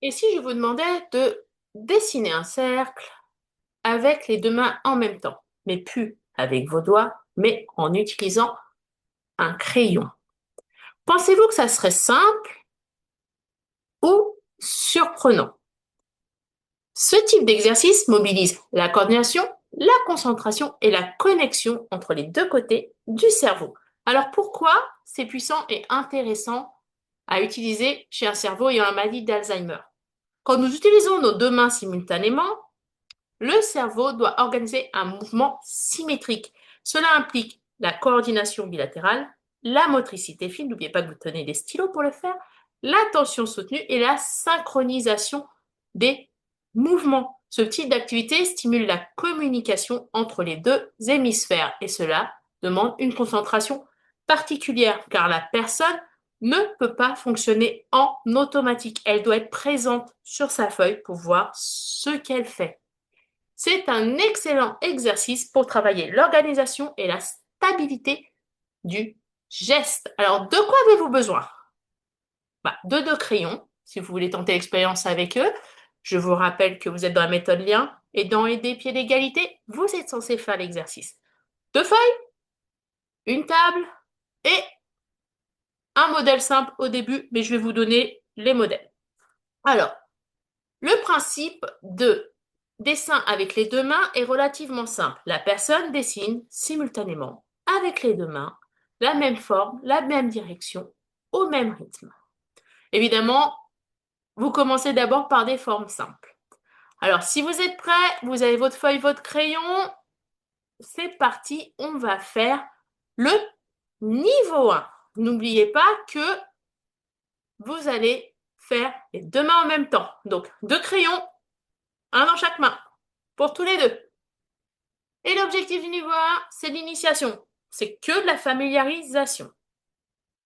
Et si je vous demandais de dessiner un cercle avec les deux mains en même temps, mais plus avec vos doigts, mais en utilisant un crayon. Pensez-vous que ça serait simple ou surprenant? Ce type d'exercice mobilise la coordination, la concentration et la connexion entre les deux côtés du cerveau. Alors pourquoi c'est puissant et intéressant à utiliser chez un cerveau ayant la maladie d'Alzheimer? Quand nous utilisons nos deux mains simultanément, le cerveau doit organiser un mouvement symétrique. Cela implique la coordination bilatérale, la motricité fine, n'oubliez pas que vous tenez des stylos pour le faire, l'attention soutenue et la synchronisation des mouvements. Ce type d'activité stimule la communication entre les deux hémisphères et cela demande une concentration particulière car la personne ne peut pas fonctionner en automatique. Elle doit être présente sur sa feuille pour voir ce qu'elle fait. C'est un excellent exercice pour travailler l'organisation et la stabilité du geste. Alors, de quoi avez-vous besoin? De deux crayons, si vous voulez tenter l'expérience avec eux. Je vous rappelle que vous êtes dans la méthode lien et dans Aider pieds d'égalité, vous êtes censé faire l'exercice. Deux feuilles, une table et un modèle simple au début, mais je vais vous donner les modèles. Alors, le principe de dessin avec les deux mains est relativement simple. La personne dessine simultanément avec les deux mains la même forme, la même direction, au même rythme. Évidemment, vous commencez d'abord par des formes simples. Alors, si vous êtes prêts, vous avez votre feuille, votre crayon, c'est parti, on va faire le niveau 1. N'oubliez pas que vous allez faire les deux mains en même temps. Donc, deux crayons, un dans chaque main, pour tous les deux. Et l'objectif du niveau 1, c'est l'initiation. C'est que de la familiarisation.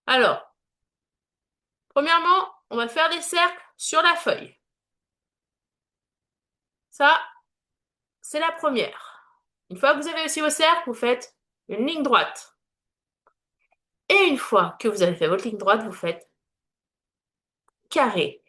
Alors, premièrement, on va faire des cercles sur la feuille. Ça, c'est la première. Une fois que vous avez aussi vos cercles, vous faites une ligne droite. Et une fois que vous avez fait votre ligne droite, vous faites carré.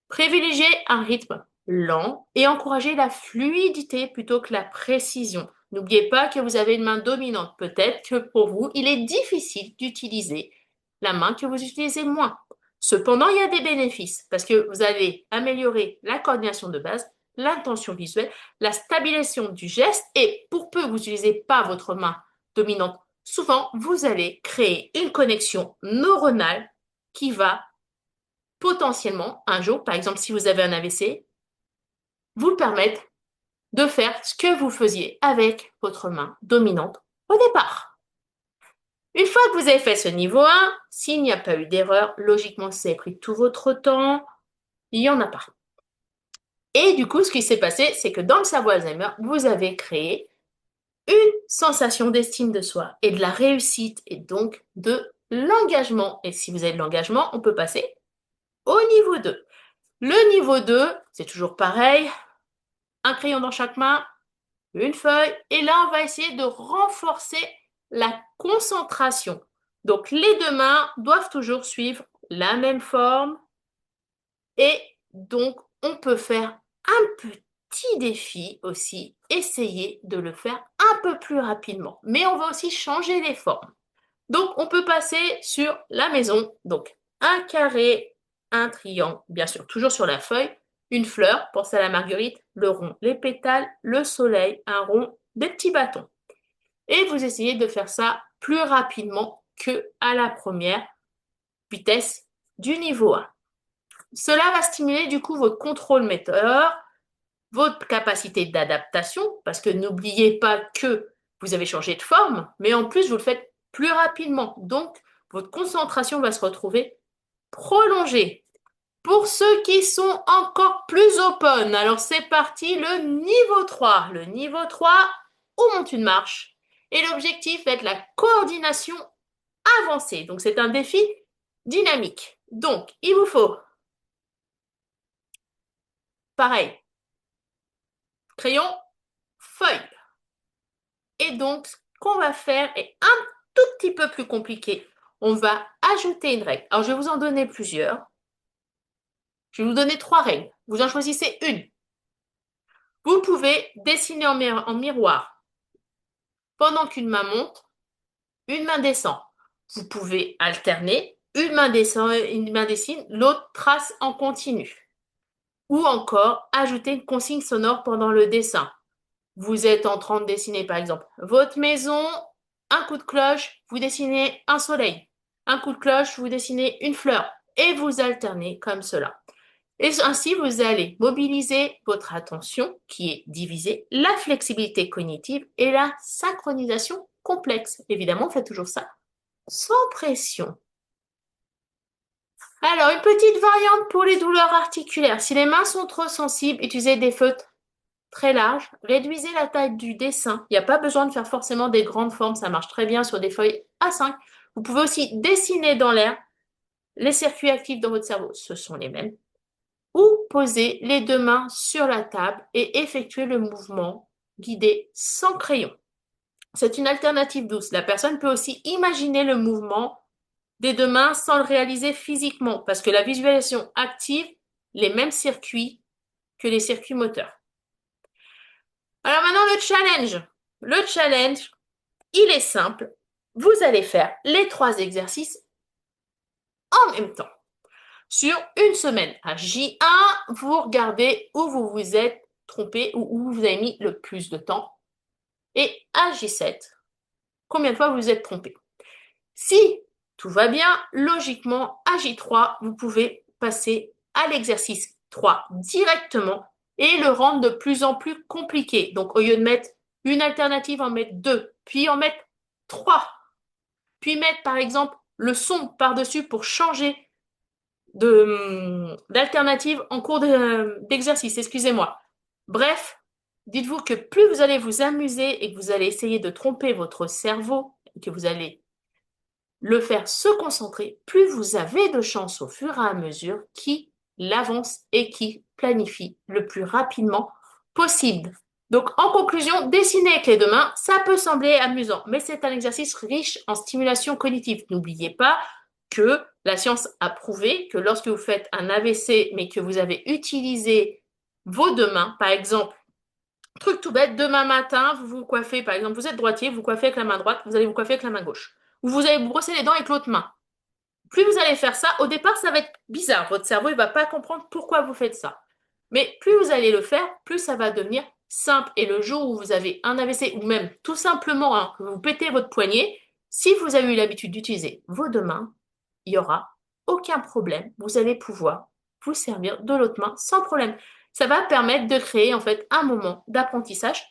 Privilégiez un rythme lent et encouragez la fluidité plutôt que la précision. N'oubliez pas que vous avez une main dominante. Peut-être que pour vous, il est difficile d'utiliser la main que vous utilisez moins. Cependant, il y a des bénéfices parce que vous allez améliorer la coordination de base, l'intention visuelle, la stabilisation du geste et pour peu que vous n'utilisez pas votre main dominante, souvent, vous allez créer une connexion neuronale qui va potentiellement, un jour, par exemple, si vous avez un AVC, vous permettre de faire ce que vous faisiez avec votre main dominante au départ. Une fois que vous avez fait ce niveau 1, s'il n'y a pas eu d'erreur, logiquement, si vous avez pris tout votre temps, il n'y en a pas. Et du coup, ce qui s'est passé, c'est que dans le cerveau Alzheimer, vous avez créé une sensation d'estime de soi et de la réussite et donc de l'engagement. Et si vous avez de l'engagement, on peut passer au niveau 2. Le niveau 2, c'est toujours pareil, un crayon dans chaque main, une feuille, et là, on va essayer de renforcer la concentration. Donc, les deux mains doivent toujours suivre la même forme, et donc, on peut faire un petit défi aussi, essayer de le faire un peu plus rapidement. Mais on va aussi changer les formes. Donc, on peut passer sur la maison. Donc, un carré, un triangle, bien sûr, toujours sur la feuille, une fleur, pensez à la marguerite, le rond, les pétales, le soleil, un rond, des petits bâtons. Et vous essayez de faire ça plus rapidement que à la première vitesse du niveau 1. Cela va stimuler du coup votre contrôle moteur, votre capacité d'adaptation, parce que n'oubliez pas que vous avez changé de forme, mais en plus, vous le faites plus rapidement. Donc, votre concentration va se retrouver prolongée. Pour ceux qui sont encore plus open, alors c'est parti, le niveau 3. Le niveau 3, on monte une marche. Et l'objectif va être la coordination avancée. Donc, c'est un défi dynamique. Donc, il vous faut, pareil, crayon, feuille. Et donc, ce qu'on va faire est un tout petit peu plus compliqué. On va ajouter une règle. Alors, je vais vous en donner plusieurs. Je vais vous donner 3 règles. Vous en choisissez une. Vous pouvez dessiner en miroir pendant qu'une main monte, une main descend. Vous pouvez alterner, une main descend, une main dessine, l'autre trace en continu. Ou encore ajouter une consigne sonore pendant le dessin. Vous êtes en train de dessiner par exemple votre maison, un coup de cloche, vous dessinez un soleil. Un coup de cloche, vous dessinez une fleur. Et vous alternez comme cela. Et ainsi, vous allez mobiliser votre attention, qui est divisée, la flexibilité cognitive et la synchronisation complexe. Évidemment, faites toujours ça sans pression. Alors, une petite variante pour les douleurs articulaires. Si les mains sont trop sensibles, utilisez des feutres très larges. Réduisez la taille du dessin. Il n'y a pas besoin de faire forcément des grandes formes. Ça marche très bien sur des feuilles A5. Vous pouvez aussi dessiner dans l'air. Les circuits actifs dans votre cerveau, ce sont les mêmes. Ou poser les 2 mains sur la table et effectuer le mouvement guidé sans crayon. C'est une alternative douce. La personne peut aussi imaginer le mouvement des 2 mains sans le réaliser physiquement, parce que la visualisation active les mêmes circuits que les circuits moteurs. Alors maintenant, le challenge. Le challenge, il est simple. Vous allez faire les 3 exercices en même temps. Sur une semaine, à J1, vous regardez où vous vous êtes trompé ou où vous avez mis le plus de temps. Et à J7, combien de fois vous vous êtes trompé. Si tout va bien, logiquement, à J3, vous pouvez passer à l'exercice 3 directement et le rendre de plus en plus compliqué. Donc, au lieu de mettre une alternative, en mettre 2, puis en mettre 3, puis mettre par exemple le son par-dessus pour changer d'alternative en cours d'exercice, excusez-moi. Bref, dites-vous que plus vous allez vous amuser et que vous allez essayer de tromper votre cerveau, et que vous allez le faire se concentrer, plus vous avez de chances au fur et à mesure qu'il avance et qu'il planifie le plus rapidement possible. Donc, en conclusion, dessiner avec les 2 mains, ça peut sembler amusant, mais c'est un exercice riche en stimulation cognitive. N'oubliez pas que la science a prouvé que lorsque vous faites un AVC, mais que vous avez utilisé vos 2 mains, par exemple, truc tout bête, demain matin, vous vous coiffez, par exemple, vous êtes droitier, vous coiffez avec la main droite, vous allez vous coiffer avec la main gauche. Ou vous allez vous brosser les dents avec l'autre main. Plus vous allez faire ça, au départ, ça va être bizarre. Votre cerveau, il va pas comprendre pourquoi vous faites ça. Mais plus vous allez le faire, plus ça va devenir simple. Et le jour où vous avez un AVC, ou même tout simplement que vous pétez votre poignet, si vous avez eu l'habitude d'utiliser vos 2 mains, il n'y aura aucun problème. Vous allez pouvoir vous servir de l'autre main sans problème. Ça va permettre de créer en fait un moment d'apprentissage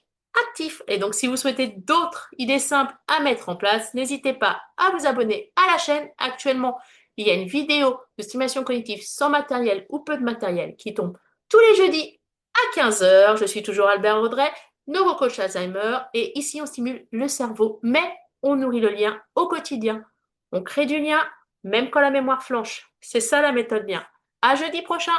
actif. Et donc, si vous souhaitez d'autres idées simples à mettre en place, n'hésitez pas à vous abonner à la chaîne. Actuellement, il y a une vidéo de stimulation cognitive sans matériel ou peu de matériel qui tombe tous les jeudis à 15 heures. Je suis toujours Albert Audrey, neurocoach Alzheimer. Et ici, on stimule le cerveau, mais on nourrit le lien au quotidien. On crée du lien même quand la mémoire flanche. C'est ça la méthode bien. À jeudi prochain!